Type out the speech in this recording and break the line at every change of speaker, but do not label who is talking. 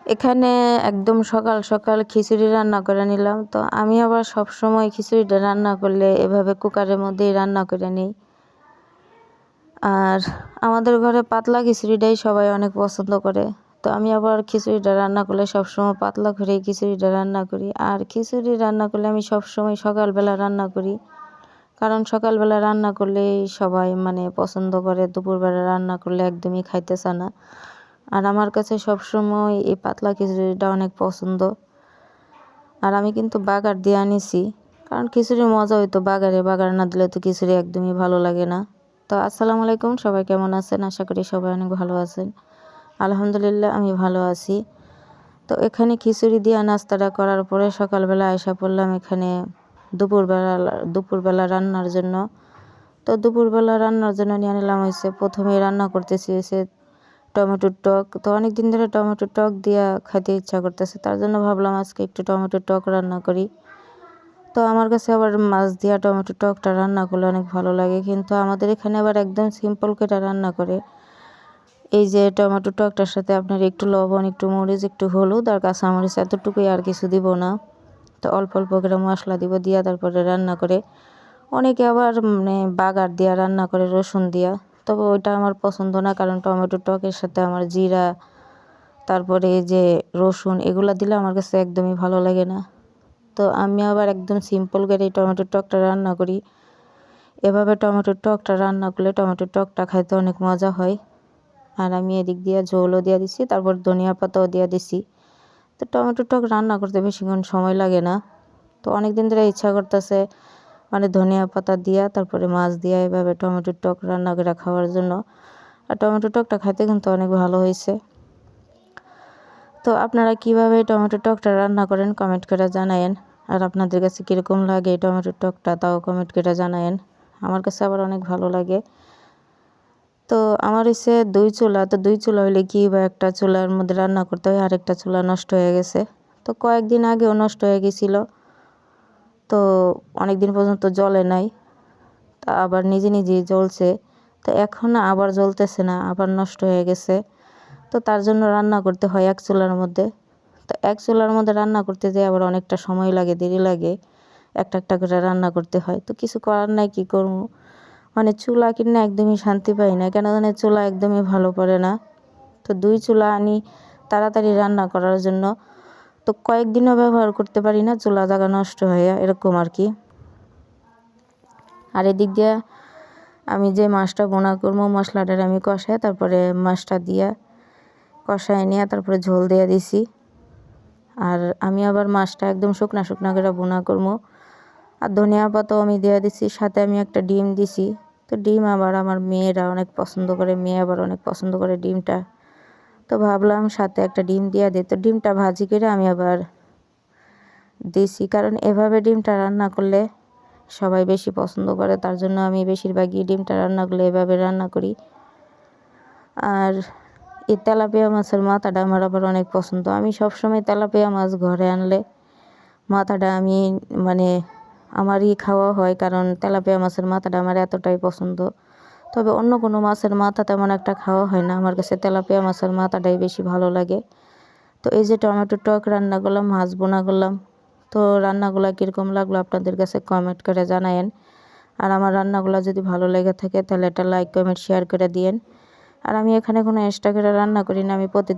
এখানে একদম সকাল সকাল খিচুড়ি রান্না করে নিলাম। তো আমি আবার সবসময় খিচুড়িটা রান্না করলে এভাবে কুকারের মধ্যেই রান্না করে নিই। আর আমাদের ঘরে পাতলা খিচুড়িটাই সবাই অনেক পছন্দ করে। তো আমি আবার খিচুড়িটা রান্না করলে সবসময় পাতলা করেই খিচুড়িটা রান্না করি। আর খিচুড়ি রান্না করলে আমি সবসময় সকালবেলা রান্না করি, কারণ সকালবেলা রান্না করলেই সবাই পছন্দ করে, দুপুরবেলা রান্না করলে একদমই খাইতে চায় না। আর আমার কাছে সবসময় এই পাতলা খিচুড়িটা অনেক পছন্দ। আর আমি কিন্তু বাগার দিয়ে আনিছি, কারণ খিচুড়ির মজা হইতো বাগারে, বাগার না দিলে তো খিচুড়ি একদমই ভালো লাগে না। তো আসসালামু আলাইকুম, সবাই কেমন আছেন? আশা করি সবাই অনেক ভালো আছেন। আলহামদুলিল্লাহ আমি ভালো আছি। তো এখানে খিচুড়ি দিয়ে নাস্তাটা করার পরে সকালবেলা আয়সা পড়লাম এখানে দুপুরবেলা রান্নার জন্য। তো দুপুরবেলা রান্নার জন্য নিয়ে নিলাম হয়েছে, প্রথমেই রান্না করতেছি হয়েছে টমেটোর টক। তো অনেক দিন ধরে টমেটোর টক দিয়া খাইতে ইচ্ছা করতেছে, তার জন্য ভাবলাম আজকে একটু টমেটোর টক রান্না করি। তো আমার কাছে আবার মাছ দিয়া টমেটোর টকটা রান্না করলে অনেক ভালো লাগে, কিন্তু আমাদের এখানে আবার একদম সিম্পল করে রান্না করে। এই যে টমেটো টকটার সাথে আপনার একটু লবণ, একটু মরিচ, একটু হলুদ আর কাঁচামরিচ, এতটুকুই, আর কিছু দিব না। তো অল্প অল্প করে মশলা দিব, দিয়া তারপরে রান্না করে। অনেকে আবার বাগার দিয়া রান্না করে রসুন দিয়া, তবে ওইটা আমার পছন্দ না, কারণ টমেটো টকের সাথে আমার জিরা, তারপরে এই যে রসুন, এগুলা দিলে আমার কাছে একদমই ভালো লাগে না। তো আমি আবার একদম সিম্পল করে এই টমেটোর টকটা রান্না করি। এভাবে টমেটোর টকটা রান্না করলে টমেটোর টকটা খাইতে অনেক মজা হয়। আর আমি এদিক দিয়ে ঝোলও দিয়ে দিছি, তারপর ধনিয়া পাতাও দিয়ে দিছি। তো টমেটোর টক রান্না করতে বেশিক্ষণ সময় লাগে না। তো অনেক দিন ধরে ইচ্ছা করতেছে ধনিয়া পাতা দিয়া তারপরে মাছ দিয়া এভাবে টমেটোর টক রান্না করে খাওয়ার জন্য। আর টমেটোর টকটা খাইতে কিন্তু অনেক ভালো হয়েছে। তো আপনারা কিভাবে টমেটোর টকটা রান্না করেন কমেন্ট করে জানায়েন। আর আপনাদের কাছে কীরকম লাগে এই টমেটোর টকটা, তাও কমেন্ট করে জানায়েন। আমার কাছে আবার অনেক ভালো লাগে। তো আমার হচ্ছে 2 চুলা। তো 2 চুলা হইলে কি বা একটা চুলার মধ্যে রান্না করতে হয়, আরেকটা চুলা নষ্ট হয়ে গেছে। তো কয়েকদিন আগেও নষ্ট হয়ে গেছিলো, তো অনেক দিন পর্যন্ত জ্বলে নাই। তা আবার নিজে নিজেই জ্বলছে। তো এখন আবার জ্বলতেছে না, আবার নষ্ট হয়ে গেছে। তো তার জন্য রান্না করতে হয় এক চুলার মধ্যে। তো এক চুলার মধ্যে রান্না করতে যেয়ে আবার অনেকটা সময় লাগে, দেরি লাগে, একটা একটা করে রান্না করতে হয়। তো কিছু করার নাই, কি করবো, চুলা কিনে একদমই শান্তি পাই না, কেন জানি চুলা একদমই ভালো পড়ে না। তো 2 চুলা আনি তাড়াতাড়ি রান্না করার জন্য। তো কয়েকদিনও ব্যবহার করতে পারি না, চুলা জায়গা নষ্ট হয়ে এরকম আর কি। আর এদিক দিয়ে আমি যে মাছটা বোনা করবো, মশলাটার আমি কষাই, তারপরে মাছটা দিয়া কষায় নিয়ে তারপরে ঝোল দিয়ে দিছি। আর আমি আবার মাছটা একদম শুকনা শুকনা করে বোনা করবো। আর ধনিয়া পাতাও আমি দিয়ে দিছি, সাথে আমি একটা ডিম দিছি। তো ডিম আবার আমার মেয়েরা অনেক পছন্দ করে, মেয়ে আবার অনেক পছন্দ করে ডিমটা। তো ভাবলাম সাথে একটা ডিম দিয়ে দিই। তো ডিমটা ভাজি করে আমি আবার দিছি, কারণ এভাবে ডিমটা রান্না করলে সবাই বেশি পছন্দ করে, তার জন্য আমি বেশিরভাগই ডিমটা রান্না করলে এভাবে রান্না করি। আর এই তেলাপিয়া মাছের মাথাটা আমার আবার অনেক পছন্দ। আমি সবসময় তেলাপিয়া মাছ ঘরে আনলে মাথাটা আমি আমারই খাওয়া হয়, কারণ তেলাপিয়া মাছের মাথাটা আমার এতটাই পছন্দ। তবে অন্য কোনো মাছের মাথা তেমন একটা খাওয়া হয় না, আমার কাছে তেলাপিয়া মাছের মাথাটাই বেশি ভালো লাগে। তো এই যে টমেটো টক রান্না করলাম, মাছ বোনা করলাম। তো রান্নাগুলো কীরকম লাগলো আপনাদের কাছে কমেন্ট করে জানায়েন। আর আমার রান্নাগুলো যদি ভালো লেগে থাকে তাহলে একটা লাইক, কমেন্ট, শেয়ার করে দিয়েন। আর আমি এখানে কোনো এক্সট্রা করে রান্না করি না, আমি প্রতিদিন